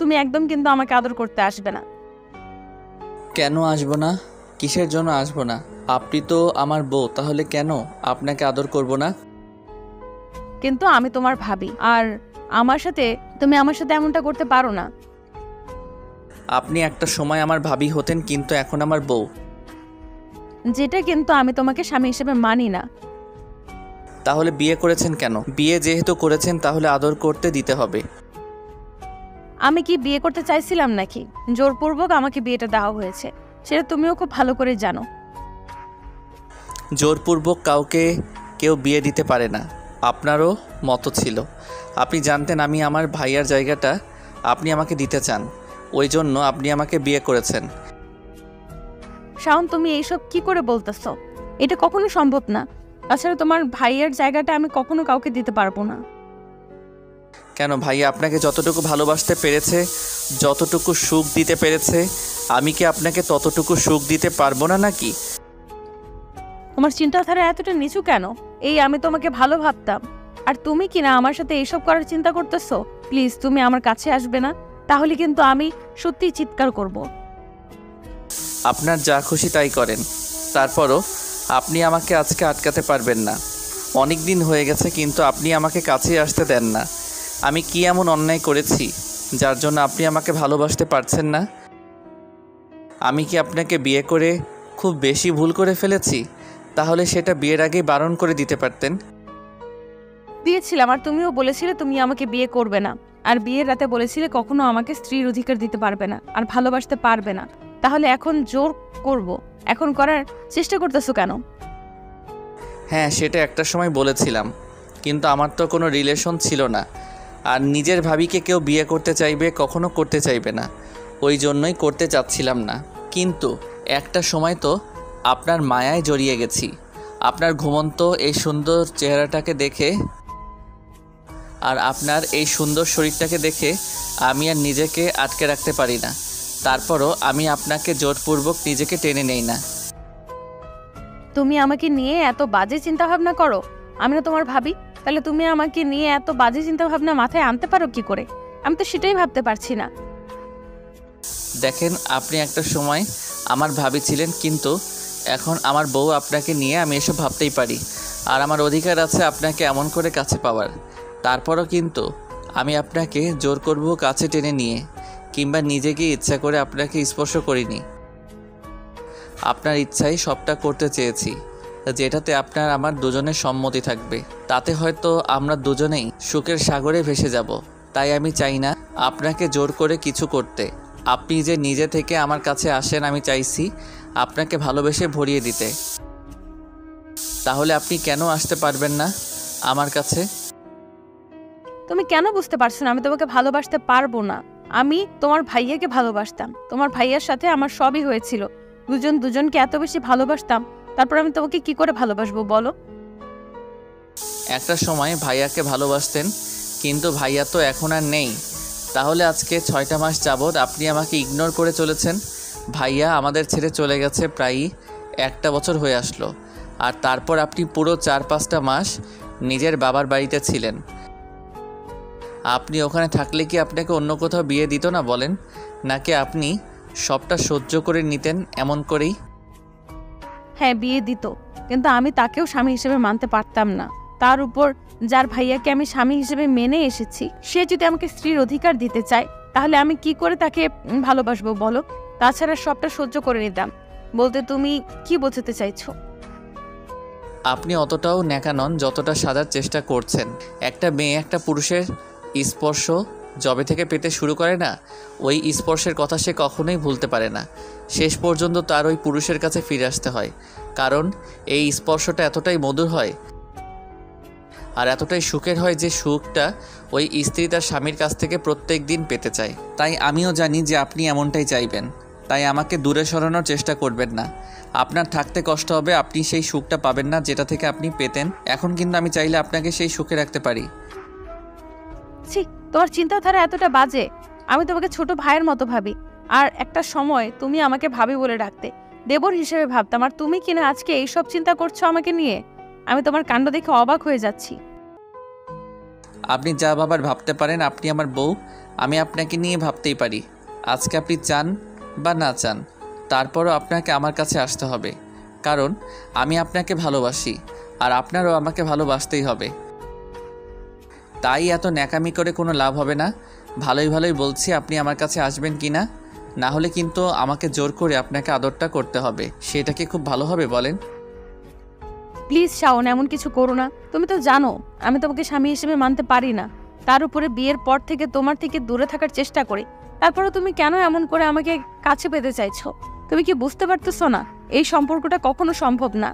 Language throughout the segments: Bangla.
তুমি একদম কিন্তু আমাকে আদর করতে আসবে না। কেন আসবো না? কিসের জন্য আসবো না? আপনি তো আমার বউ, তাহলে কেন আপনাকে আদর করব না? কিন্তু আমি তোমার ভাবি, আর তুমি আমার সাথে এমনটা করতে পারো না। আপনি একটা সময় আমার ভাবি হতেন, কিন্তু এখন আমার বউ। যেটা কিন্তু আমি তোমাকে স্বামী হিসেবে মানি না। তাহলে বিয়ে করেছেন কেন? বিয়ে যেহেতু করেছেন তাহলে আদর করতে দিতে হবে। আমি কি বিয়ে করতে চাইছিলাম নাকি? জোরপূর্বক আমাকে বিয়েটা দেওয়া হয়েছে, সেটা তুমিও খুব ভালো করে জানো। জোরপূর্বক কাউকে কেউ বিয়ে দিতে পারে না। আপনারও মতো ছিল। আপনি জানতেন আমি আমার ভাইয়ার জায়গাটা আপনি আমাকে দিতে চান, ওই জন্য আপনি আমাকে বিয়ে করেছেন। শাওন, তুমি এইসব কি করে বলতেছো? এটা কখনো সম্ভব না। তাছাড়া তোমার ভাইয়ের জায়গাটা আমি কখনো কাউকে দিতে পারবো না। কেন? ভাইয়া আপনাকে যতটুকু ভালোবাসতে পেরেছে, যতটুকু সুখ দিতে পেরেছে, আমি কি আপনাকে ততটুকু সুখ দিতে পারবো না নাকি? তোমার চিন্তাধারা এতটা নিচু কেন? আমি তোমাকে ভালো ভাবতাম, আর তুমি কিনা আমার সাথে এইসব করার চিন্তা করতেছো। প্লিজ, তুমি আমার কাছে আসবে না, তাহলে কিন্তু আমি সত্যিই চিৎকার করব। আপনার যা খুশি তাই করেন, তারপরও আপনি আমাকে আজকে আটকাতে পারবেন না। অনেক দিন হয়ে গেছে, কিন্তু আপনি আমাকে কাছে আসতে দেন না। আমি কি এমন অন্যায় করেছি যার জন্য আপনি আমাকে ভালোবাসতে পারছেন না? আমি কি আপনাকে বিয়ে করে খুব বেশি ভুল করে ফেলেছি? তাহলে সেটা বিয়ের আগেই বারণ করে দিতে পারতেন। দিয়েছিলাম, আর তুমিও বলেছিলে তুমি আমাকে বিয়ে করবে না, আর বিয়ের রাতে বলেছিলে কখনো আমাকে স্ত্রীর অধিকার দিতে পারবে না আর ভালোবাসতে পারবে না। তাহলে এখন জোর করব, এখন করার চেষ্টা করতেছো কেন? হ্যাঁ, সেটা একটা সময় বলেছিলাম, কিন্তু আমার তো কোনো রিলেশন ছিল না। আর নিজের ভাবিকে কেউ বিয়ে করতে চাইবে, কখনো করতে চাইবে না, ওই জন্যই করতে চাচ্ছিলাম না। কিন্তু একটা সময় তো আপনার মায়ায় জড়িয়ে গেছি। আপনার ঘুমন্ত এই সুন্দর চেহারাটাকে দেখে আর আপনার এই সুন্দর শরীরটাকে দেখে আমি আর নিজেকে আটকে রাখতে পারি না। তারপরও আমি আপনাকে জোরপূর্বক নিজেকে টেনে নেই না। তুমি আমাকে নিয়ে এত বাজে চিন্তা ভাবনা করো? আমি না তোমার ভাবি? তাহলে তুমি আমাকে নিয়ে এত বাজে চিন্তা ভাবনা মাথায় আনতে পারো কি করে? আমি তো সেটাই ভাবতে পারছি না। দেখেন, আপনি একটা সময় আমার ভাবি ছিলেন, কিন্তু এখন আমার বউ আপনাকে নিয়ে আমি এসব ভাবতেই পারি। আর আমার অধিকার আছে আপনাকে এমন করে কাছে পাওয়ার। তারপরও কিন্তু আমি আপনাকে জোর করব কাছে টেনে নিয়ে, কিংবা নিজেকে ইচ্ছা করে আপনাকে স্পর্শ করিনি। আপনার ইচ্ছাই সবটা করতে চেয়েছি, যেটাতে আপনার আমার দুজনের সম্মতি থাকবে। তাতে হয়তো আমরা দুজনেই সুখের সাগরে ভেসে যাব। তাই আমি চাই না আপনাকে জোর করে কিছু করতে। আপনি যে নিজে থেকে আমার কাছে আসেন, আমি চাইছি আপনাকে ভালোবেসে ভরিয়ে দিতে। তাহলে আপনি কেন আসতে পারবেন না আমার কাছে? তুমি কেন বুঝতে পারছো না আমি তোমাকে ভালোবাসতে পারবো না? আমি তোমার ভাইয়াকে ভালোবাসতাম, তোমার ভাইয়ার সাথে আমার সবই হয়েছিল। দুজন দুজনকে এত বেশি ভালোবাসতাম, তারপর আমি তোমাকে কি করে ভালোবাসবো বলো? একটা সময় ভাইয়াকে ভালোবাসতেন, কিন্তু ভাইয়া তো এখন আর নেই। তাহলে আজকে 6টা মাস যাবৎ আপনি আমাকে ইগনোর করে চলেছেন। ভাইয়া আমাদের ছেড়ে চলে গেছে প্রায় 1টা বছর হয়ে আসলো। আর তারপর আপনি পুরো 4-5টা মাস নিজের বাবার বাড়িতে ছিলেন। আপনি ওখানে থাকলে কি আপনাকে অন্য কোথাও বিয়ে দিত না বলেন? নাকি আপনি সবটা সহ্য করে নিতেন এমন করেই? হ্যাঁ, বিয়ে দিত, কিন্তু আমি তাকেও স্বামী হিসেবে মানতে পারতাম না। তার উপর যার ভাইয়াকে আমি স্বামী হিসেবে মেনে এসেছি, সে যদি আমাকে স্ত্রীর অধিকার দিতে চায়, তাহলে আমি কি করে তাকে ভালোবাসবো বলো? তাছাড়া সবটা সহ্য করে নিতাম বলতে তুমি কি বোঝাতে চাইছো? আপনি অতটাও ন্যাকা নন যতটা সাজার চেষ্টা করছেন। একটা মেয়ে একটা পুরুষের স্পর্শ যবে থেকে পেতে শুরু করে না, ওই স্পর্শের কথা সে কখনোই ভুলতে পারে না। শেষ পর্যন্ত তার ওই পুরুষের কাছে ফিরে আসতে হয়, কারণ এই স্পর্শটা এতটাই মধুর হয় আর এতটাই সুখের হয় যে সুখটা ওই স্ত্রী তার স্বামীর কাছ থেকে প্রত্যেক দিন পেতে চায়। তাই আমিও জানি যে আপনি এমনটাই চাইবেন, তাই আমাকে দূরে সরানোর চেষ্টা করবেন না। আপনার থাকতে কষ্ট হবে, আপনি সেই সুখটা পাবেন না যেটা থেকে আপনি পেতেন। এখন কিন্তু আমি চাইলে আপনাকে সেই সুখে রাখতে পারি। ছি, তোমার চিন্তাধারা এতটা বাজে। আমি তোমাকে ছোট ভাইয়ের মতো ভাবি, আর একটা সময় তুমি আমাকে ভাবি বলে ডাকতে, দেবর হিসেবে ভাবতাম, আর তুমি কিনা আজকে এইসব চিন্তা করছো আমাকে নিয়ে। আমি তোমার কাণ্ড দেখে অবাক হয়ে যাচ্ছি। আপনি যা ভাবার ভাবতে পারেন, আপনি আমার বউ, আমি আপনাকে নিয়ে ভাবতেই পারি। আজকে আপনি চান বা না চান, তারপরও আপনাকে আমার কাছে আসতে হবে, কারণ আমি আপনাকে ভালোবাসি আর আপনারও আমাকে ভালোবাসতেই হবে। তাই এত ন্যাকামি করে কোনো লাভ হবে না। ভালোই ভালোই বলছি, আপনি আমার কাছে আসবেন কি না? না হলে কিন্তু আমাকে জোর করে আপনাকে আদরটা করতে হবে। সেটা কি খুব ভালো হবে বলেন? প্লিজ শাওন, এমন কিছু করো না। তুমি তো জানো আমি তোমাকে স্বামী হিসেবে মানতে পারি না। তার উপরে বিয়ের পর থেকে তোমার থেকে দূরে থাকার চেষ্টা করি, তারপরে তুমি কেন এমন করে আমাকে কাছে পেতে চাইছো? তুমি কি বুঝতে পারতেছো না এই সম্পর্কটা কখনো সম্ভব না?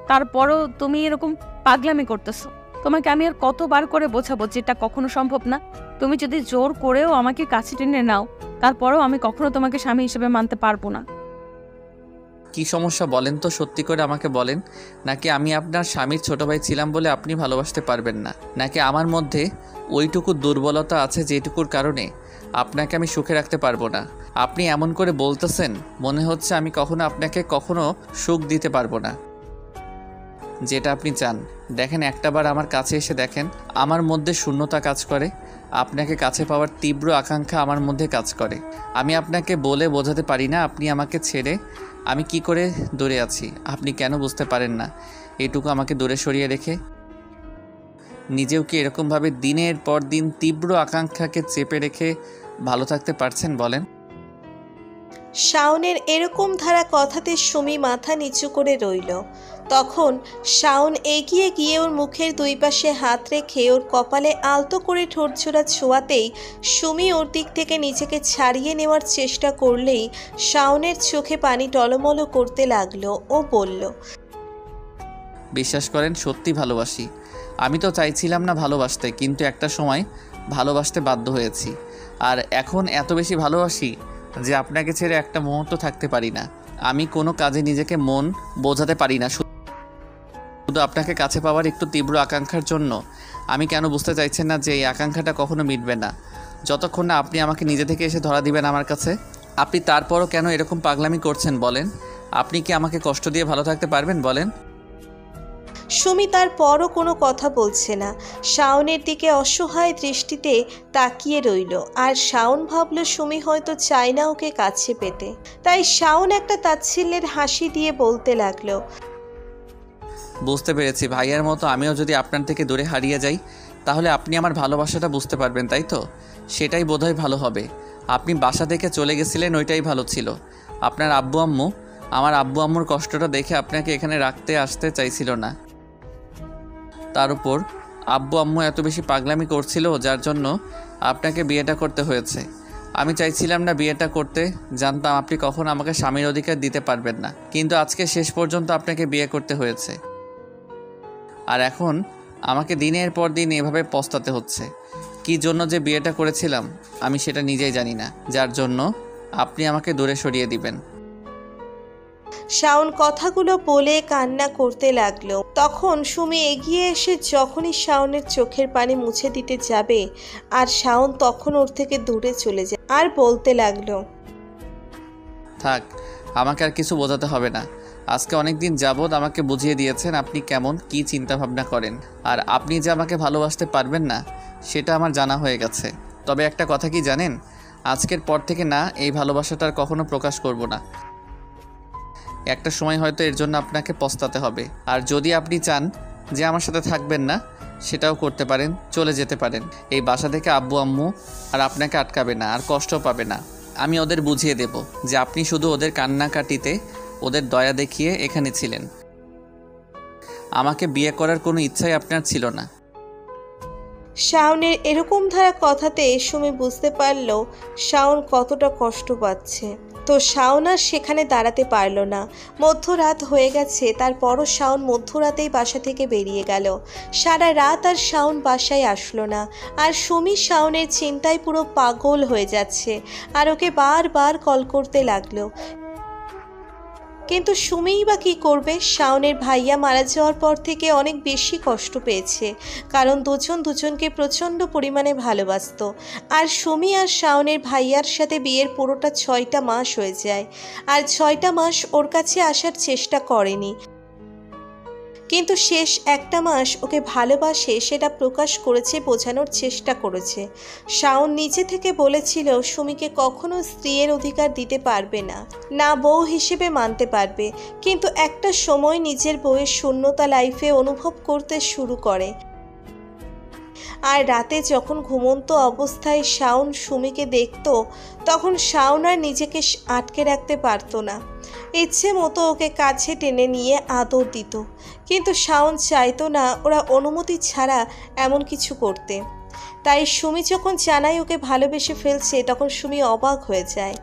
তারপরও তুমি এরকম পাগলামি করতেছো। তোমাকে আমি আর কতবার করে বোঝাবো যে এটা কখনো সম্ভব না? তুমি যদি জোর করেও আমাকে কাছে টেনে নাও, তারপরেও আমি কখনো তোমাকে স্বামী হিসেবে মানতে পারবো না। কি সমস্যা বলেন তো, সত্যি করে আমাকে বলেন। নাকি আমি আপনার স্বামীর ছোট ভাই ছিলাম বলে আপনি ভালোবাসতে পারবেন না? নাকি আমার মধ্যে ওইটুকু দুর্বলতা আছে যেটুকুর কারণে আপনাকে আমি সুখে রাখতে পারবো না? আপনি এমন করে বলতেছেন, মনে হচ্ছে আমি কখনো সুখ দিতে পারবো না, যেটা আপনি চান। দেখেন, একটাবার আমার কাছে এসে দেখেন, আমার মধ্যে শূন্যতা কাজ করে। আপনাকে কাছে পাওয়ার তীব্র আকাঙ্ক্ষা আমার মধ্যে কাজ করে। আমি আপনাকে বলে বোঝাতে পারি না আপনি আমাকে ছেড়ে আমি কি করে দূরে আছি। আপনি কেন বুঝতে পারেন না? এটুকু আমাকে দূরে সরিয়ে রেখে নিজেও কি এরকমভাবে দিনের পর দিন তীব্র আকাঙ্ক্ষাকে চেপে রেখে ভালো থাকতে পারছেন বলেন? শাওনের এরকম ধারা কথাতে সুমি মাথা নিচু করে রইল। তখন শাওন এগিয়ে গিয়ে ওর মুখের দুই পাশে হাত রেখে ওর কপালে আলতো করে ঠোঁটজোড়া ছোঁয়াতেই সুমি ওর দিক থেকে নিজেকে ছাড়িয়ে নেওয়ার চেষ্টা করলেই শাওনের চোখে পানি টলমলো করতে লাগলো। ও বলল, বিশ্বাস করেন, সত্যি ভালোবাসি। আমি তো চাইছিলাম না ভালোবাসতে, কিন্তু একটা সময় ভালোবাসতে বাধ্য হয়েছি। আর এখন এত বেশি ভালোবাসি যে আপনাকে ছেড়ে একটা মুহূর্ত থাকতে পারি না। আমি কোনো কাজে নিজেকে মন বোঝাতে পারি না, শুধু আপনাকে কাছে পাওয়ার একটু তীব্র আকাঙ্ক্ষার জন্য। আমি কেন বুঝতে চাইছেন না যে এই আকাঙ্ক্ষাটা কখনো মিটবে না যতক্ষণ না আপনি আমাকে নিজে থেকে এসে ধরা দিবেন আমার কাছে? আপনি তারপরও কেন এরকম পাগলামি করছেন বলেন? আপনি কি আমাকে কষ্ট দিয়ে ভালো থাকতে পারবেন বলেন? সুমি তারপরও কোনো কথা বলছে না। শাওনের দিকে অসহায় দৃষ্টিতে তাকিয়ে রইল। আর শাওন ভাবল সুমি হয়তো চায় না ওকে কাছে পেতে। তাই শাওন একটা তাচ্ছিল্যের হাসি দিয়ে বলতে লাগলো, বুঝতে পেরেছি, ভাইয়ার মতো আমিও যদি আপনার থেকে দূরে হারিয়ে যাই, তাহলে আপনি আমার ভালোবাসাটা বুঝতে পারবেন, তাই তো? সেটাই বোধহয় ভালো হবে। আপনি বাসা থেকে চলে গেছিলেন, ওইটাই ভালো ছিল। আপনার আমার আব্বু আম্মুর কষ্টটা দেখে আপনাকে এখানে রাখতে আসতে চাইছিল না। তার উপর আব্বু আম্মু এত বেশি পাগলামি করছিল, যার জন্য আপনাকে বিয়েটা করতে হয়েছে। আমি চাইছিলাম না বিয়েটা করতে, জানতাম আপনি কখনো আমাকে স্বামীর অধিকার দিতে পারবেন না, কিন্তু আজকে শেষ পর্যন্ত আপনাকে বিয়ে করতে হয়েছে। আর এখন আমাকে দিনের পর দিন এভাবে পস্তাতে হচ্ছে। কী জন্য যে বিয়েটা করেছিলাম আমি সেটা নিজেই জানি না, যার জন্য আপনি আমাকে দূরে সরিয়ে দিবেন। শাওন কথাগুলো বলে কান্না করতে লাগলো। তখন সুমি এগিয়ে এসে যখনই শাওনের চোখের পানি মুছে দিতে যাবে, আর শাওন তখন ওর থেকে দূরে চলে যায় আর বলতে লাগলো, থাক, আমাকে আর কিছু বোঝাতে হবে না। আজকে অনেক দিন যাবৎ আমাকে বুঝিয়ে দিয়েছেন আপনি কেমন কি চিন্তা ভাবনা করেন। আর আপনি যে আমাকে ভালোবাসতে পারবেন না সেটা আমার জানা হয়ে গেছে। তবে একটা কথা কি জানেন, আজকের পর থেকে না, এই ভালোবাসাটা আর কখনো প্রকাশ করব না। একটা সময় হয়তো এর জন্য আপনাকে পস্তাতে হবে। আর যদি আপনি চান যে আমার সাথে থাকবেন না, সেটাও করতে পারেন, চলে যেতে পারেন। এই বাসা থেকে আব্বু আম্মু আর আপনাকে আটকাবে না, আর কষ্ট পাবে না। আমি ওদের বুঝিয়ে দেব যে আপনি শুধু ওদের কান্নাকাটিতে, ওদের দয়া দেখিয়ে এখানে ছিলেন। আমাকে বিয়ে করার কোনো ইচ্ছাই আপনার ছিল না। শাওনের এরকম ধারা কথাতে সুমি বুঝতে পারল শাওন কতটা কষ্ট পাচ্ছে। তো শাওন আর সেখানে দাঁড়াতে পারল না। মধ্যরাত হয়ে গেছে, তারপরও শাওন মধ্যরাতেই বাসা থেকে বেরিয়ে গেল। সারা রাত আর শাওন বাসায় আসলো না। আর সুমি শাওনের চিন্তায় পুরো পাগল হয়ে যাচ্ছে আর ওকে বারবার কল করতে লাগলো। কিন্তু সুমিই বা কী করবে? শাওনের ভাইয়া মারা যাওয়ার পর থেকে অনেক বেশি কষ্ট পেয়েছে, কারণ দুজন দুজনকে প্রচণ্ড পরিমাণে ভালোবাসতো। আর সুমি আর শাওনের ভাইয়ার সাথে বিয়ের পুরোটা 6টা মাস হয়ে যায়, আর 6টা মাস ওর কাছে আসার চেষ্টা করেনি। কিন্তু শেষ একটা মাস ওকে ভালোবাসে সেটা প্রকাশ করেছে, বোঝানোর চেষ্টা করেছে। শাওন নিজে থেকে বলেছিল সুমিকে কখনো স্ত্রীর অধিকার দিতে পারবে না, না বউ হিসেবে মানতে পারবে। কিন্তু একটা সময় নিজের বউয়ের শূন্যতা লাইফে অনুভব করতে শুরু করে। আর রাতে যখন ঘুমন্ত অবস্থায় শাওন সুমিকে দেখত, তখন শাওন আর নিজেকে আটকে রাখতে পারতো না। ইচ্ছে মতো ওকে কাছে টেনে নিয়ে আদর দিত, কিন্তু শাওন চাইতো না ওরা অনুমতি ছাড়া এমন কিছু করতে। তাই সুমি যখন জানায় ওকে ভালোবেসে ফেলছে, তখন সুমি অবাক হয়ে যায়।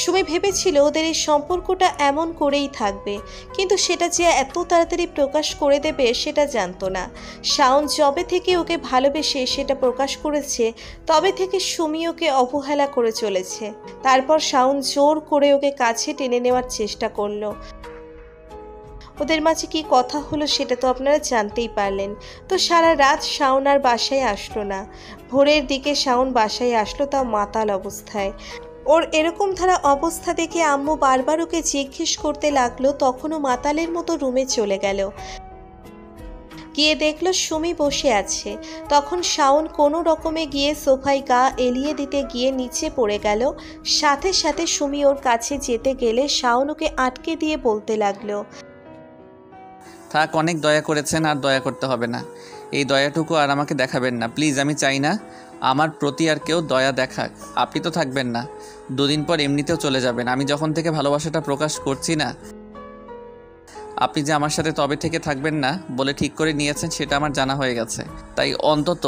সুমি ভেবেছিল ওদের এই সম্পর্কটা এমন করেই থাকবে, কিন্তু সেটা যে এত তাড়াতাড়ি প্রকাশ করে দেবে সেটা জানতো না। শাওন যবে থেকে ওকে ভালোবেসে সেটা প্রকাশ করেছে, তবে থেকে সুমি ওকে অবহেলা করে চলেছে। তারপর শাওন জোর করে ওকে কাছে টেনে নেওয়ার চেষ্টা করলো। ওদের মাঝে কি কথা হলো সেটা তো আপনারা জানতেই পারলেন। তো সারা রাত শাওন আর বাসায় আসলো না। ভোরের দিকে শাওন বাসায় আসলো, তাও মাতাল অবস্থায়। ওর এরকম ধারা অবস্থা দেখে আম্মু বারবার ওকে জিজ্ঞেস করতে লাগলো, তখনও মাতালের মতো রুমে চলে গেল। গিয়ে দেখলো সুমি বসে আছে। তখন শাওন কোনো রকমে গিয়ে সোফায় গা এলিয়ে দিতে গিয়ে নিচে পড়ে গেল। সাথে সাথে সুমি ওর কাছে যেতে গেলে শাওন ওকে আটকে দিয়ে বলতে লাগলো, থাক, অনেক দয়া করেছেন, আর দয়া করতে হবে না। এই দয়াটুকু আর আমাকে দেখাবেন না প্লিজ। আমি চাই না আমার প্রতি আর কেউ দয়া দেখাক। আপনি তো থাকবেন না, দুদিন পর এমনিতেও চলে যাবেন। আমি যখন থেকে ভালোবাসাটা প্রকাশ করছি না, আপনি যে আমার সাথে তবে থেকে থাকবেন না বলে ঠিক করে নিয়েছেন সেটা আমার জানা হয়ে গেছে। তাই অন্তত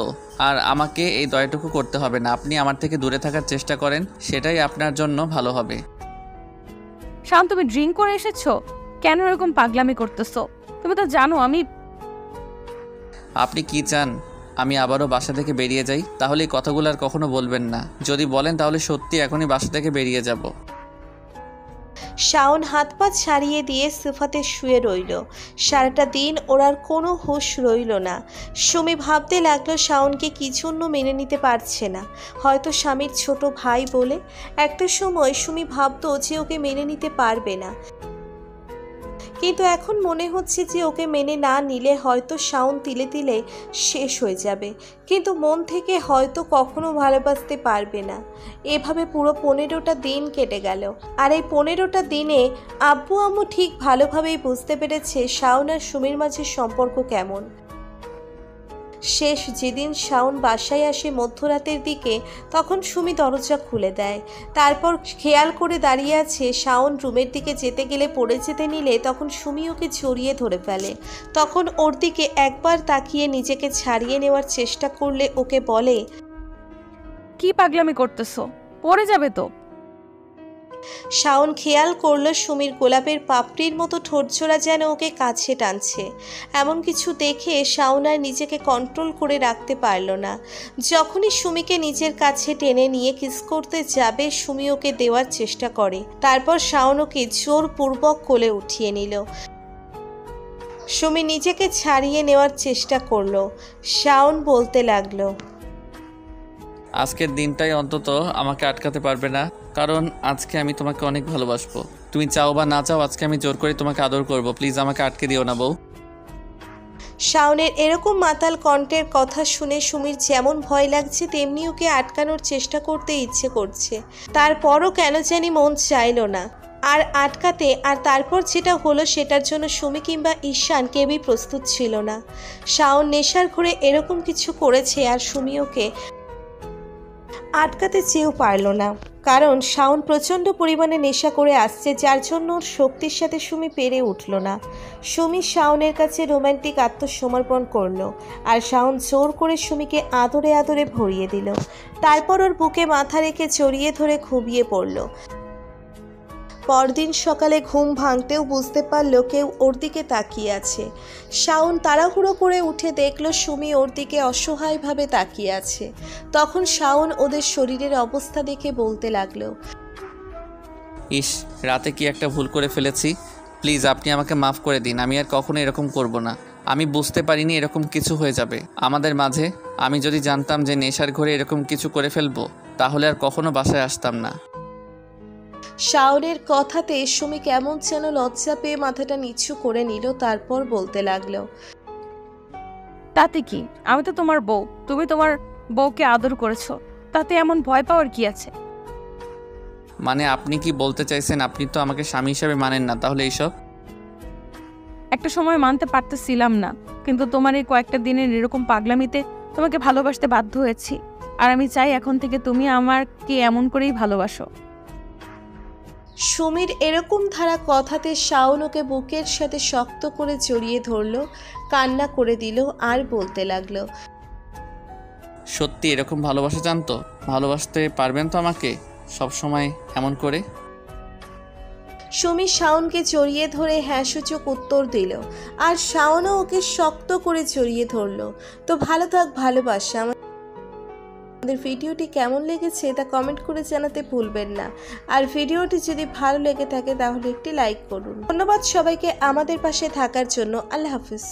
আর আমাকে এই দয়াটুকু করতে হবে না। আপনি আমার থেকে দূরে থাকার চেষ্টা করেন, সেটাই আপনার জন্য ভালো হবে। শাওন, তুমি ড্রিঙ্ক করে এসেছো? কেন এরকম পাগলামি করতেছো? তুমি তো জানো আপনি কি চান আমি আবারও বাসা থেকে বেরিয়ে যাই? তাহলে এই কথাগুলো আর কখনো বলবেন না। যদি বলেন তাহলে সত্যি এখনই বাসা থেকে বেরিয়ে যাব। শাওন হাত পা ছাড়িয়ে দিয়ে সোফাতে শুয়ে রইল। সারাটা দিন ওর আর কোনো হুঁশ রইল না। সুমি ভাবতে লাগলো শাওনকে কি জন্য মেনে নিতে পারছে না, হয়তো স্বামীর ছোট ভাই বলে। একটা সময় সুমি ভাবতো যে ওকে মেনে নিতে পারবে না, কিন্তু এখন মনে হচ্ছে যে ওকে মেনে না নিলে হয়তো শাওন তিলে তিলে শেষ হয়ে যাবে, কিন্তু মন থেকে হয়তো কখনো ভালোবাসতে পারবে না। এভাবে পুরো 15টা দিন কেটে গেল। আর এই 15টা দিনে আব্বু আম্মু ঠিক ভালোভাবেই বুঝতে পেরেছে শাওন আর সুমির মাঝে সম্পর্ক কেমন। শেষ যেদিন শাওন বাসায় আসে মধ্যরাতের দিকে, তখন সুমি দরজা খুলে দেয়। তারপর খেয়াল করে দাঁড়িয়ে আছে শাওন রুমের দিকে যেতে গেলে পড়ে যেতে নিলে, তখন সুমি ওকে জড়িয়ে ধরে ফেলে। তখন ওর দিকে একবার তাকিয়ে নিজেকে ছাড়িয়ে নেওয়ার চেষ্টা করলে ওকে বলে, কি পাগলামি করতেছো? পড়ে যাবে তো। শাওন খেয়াল করলো সুমির গোলাপের পাপড়ির মতো ঠোঁটজোড়া যেন ওকে কাছে টানছে। এমন কিছু দেখে শাওন আর নিজেকে কন্ট্রোল করে রাখতে পারল না। যখনই সুমিকে নিজের কাছে টেনে নিয়ে কিস করতে যাবে, সুমি ওকে দেওয়ার চেষ্টা করে। তারপর শাওন ওকে জোরপূর্বক কোলে উঠিয়ে নিল। সুমি নিজেকে ছাড়িয়ে নেওয়ার চেষ্টা করলো। শাওন বলতে লাগলো, আজকের দিনটাই অন্তত আমাকে আটকাতে পারবে না, কারণ আজকে আমি তোমাকে অনেক ভালোবাসবো। তুমি চাও বা না চাও, আজকে আমি জোর করে তোমাকে আদর করব। প্লিজ আমাকে আটকে দিও না বউ। শাওনের এরকম মাতাল কণ্ঠের কথা শুনে সুমির যেমন ভয় লাগছে, তেমনি ওকে আটকানোর চেষ্টা করতে ইচ্ছে করছে। তারপরও কেন জানি মন চাইল না আর আটকাতে। আর তারপর যেটা হলো সেটার জন্য সুমি কিংবা ঈশান কেউই প্রস্তুত ছিল না। শাওন নেশার ঘরে এরকম কিছু করেছে, আর সুমি ওকে আটকাতে চেয়েও পারল না, কারণ শাওন প্রচণ্ড পরিমাণে নেশা করে আসছে, যার জন্য ওর শক্তির সাথে সুমি পেরে উঠল না। সুমি শাওনের কাছে রোম্যান্টিক আত্মসমর্পণ করলো, আর শাওন জোর করে সুমিকে আদরে আদরে ভরিয়ে দিল। তারপর ওর বুকে মাথা রেখে জড়িয়ে ধরে ঘুমিয়ে পড়ল। পরদিন সকালে ঘুম ভাঙতেও বুঝতে পারল কেউ ওর দিকে তাকিয়ে আছে। শাওন তাড়াহুড়ো করে উঠে দেখল সুমি ওর দিকে অসহায়ভাবে তাকিয়ে আছে। তখন শাওন ওদের শরীরের অবস্থা দেখে বলতে লাগলো, ইস, রাতে কি একটা ভুল করে ফেলেছি। প্লিজ আপনি আমাকে মাফ করে দিন। আমি আর কখনো এরকম করব না। আমি বুঝতে পারিনি এরকম কিছু হয়ে যাবে আমাদের মাঝে। আমি যদি জানতাম যে নেশার ঘরে এরকম কিছু করে ফেলবো, তাহলে আর কখনো বাসায় আসতাম না। শাওনের কথাতে সুমি কেমন যেন লজ্জা পেয়ে মাথাটা নিচু করে নিল, তারপর বলতে লাগলো, তাতে কি, আমি তো তোমার বউ, তুমি তোমার বউকে আদর করেছো, তাতে এমন ভয় পাওয়ার কি আছে? মানে আপনি কি বলতে চাইছেন আপনি তো আমাকে স্বামী হিসাবে মানেন না, তাহলে এইসব? একটা সময় মানতে পারতেছিলাম না, কিন্তু তোমার এই কয়েকটা দিনের এরকম পাগলামিতে তোমাকে ভালোবাসতে বাধ্য হয়েছি। আর আমি চাই এখন থেকে তুমি আমাকে এমন করেই ভালোবাসো। সুমির এরকম ধারা কথাতে শাওন ওকে বুকের সাথে শক্ত করে জড়িয়ে ধরল, কান্না করে দিল আর বলতে লাগলো, সত্যি এরকম ভালোবাসা চান তো? ভালোবাসতে পারবেন তো আমাকে সব সময় এমন করে? সুমি শাওনকে জড়িয়ে ধরে হ্যাঁ সূচক উত্তর দিল, আর শাওনও ওকে শক্ত করে জড়িয়ে ধরল। তো ভালো থাক ভালোবাসা। আমাদের ভিডিওটি কেমন লেগেছে তা কমেন্ট করে জানাতে ভুলবেন না। আর ভিডিওটি যদি ভালো লেগে থাকে তাহলে একটি লাইক করুন। ধন্যবাদ সবাইকে আমাদের পাশে থাকার জন্য। আল্লাহ হাফিজ।